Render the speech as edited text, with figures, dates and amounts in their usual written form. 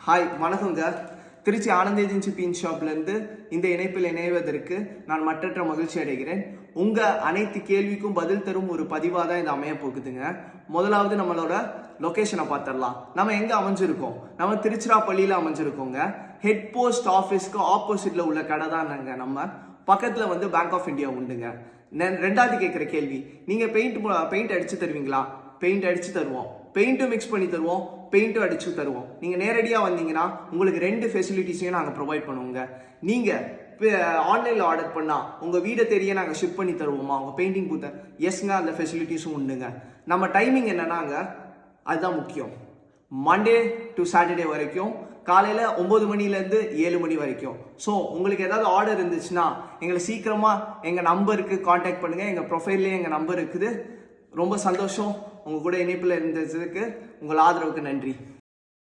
Hi வணக்கங்க. Trichy Anand agency been ஷாப்லேருந்து இந்த இணைப்பில் இணைவதற்கு நான் மற்றற்ற மகிழ்ச்சி அடைகிறேன். உங்கள் அனைத்து கேள்விக்கும் பதில் தரும் ஒரு பதிவாக தான் இது அமைய போகுதுங்க. முதலாவது நம்மளோட லொக்கேஷனை பார்த்துடலாம். நம்ம எங்கே அமைஞ்சிருக்கோம்? நம்ம திருச்சிராப்பள்ளியில் அமைஞ்சிருக்கோங்க. ஹெட் போஸ்ட் ஆஃபீஸ்க்கு ஆப்போசிட்டில் உள்ள கடை தானங்க. நம்ம பக்கத்தில் பேங்க் ஆஃப் இந்தியா உண்டுங்க. ரெண்டாவது கேட்குற கேள்வி, நீங்கள் பெயிண்ட் அடித்து தருவீங்களா? பெயிண்ட் அடித்து தருவோம். பெயிண்ட்டும் மிக்ஸ் பண்ணி தருவோம், பெயிண்ட்டும் அடித்து தருவோம். நீங்கள் நேரடியாக வந்தீங்கன்னா உங்களுக்கு 2 ஃபெசிலிட்டிஸையும் நாங்கள் ப்ரொவைட் பண்ணுவோங்க. நீங்கள் ஆன்லைனில் ஆர்டர் பண்ணால் உங்கள் வீடை தேடியே நாங்கள் ஷிப் பண்ணி தருவோமா? உங்கள் பெயிண்டிங் பூத்தை எஸ்ங்க, அந்த ஃபெசிலிட்டிஸும் உண்டுங்க. நம்ம டைமிங் என்னன்னாங்க, அதுதான் முக்கியம். மண்டே டு சாட்டர்டே வரைக்கும் காலையில் 9 மணிலேருந்து 7 மணி வரைக்கும். ஸோ உங்களுக்கு ஏதாவது ஆர்டர் இருந்துச்சுன்னா எங்களை சீக்கிரமாக எங்கள் நம்பருக்கு காண்டாக்ட் பண்ணுங்கள். எங்கள் ப்ரொஃபைல்லேயே எங்கள் நம்பர் இருக்குது. ரொம்ப சந்தோஷம் உங்கள் கூட இணைப்பில் இருந்ததுக்கு. உங்கள் ஆதரவுக்கு நன்றி.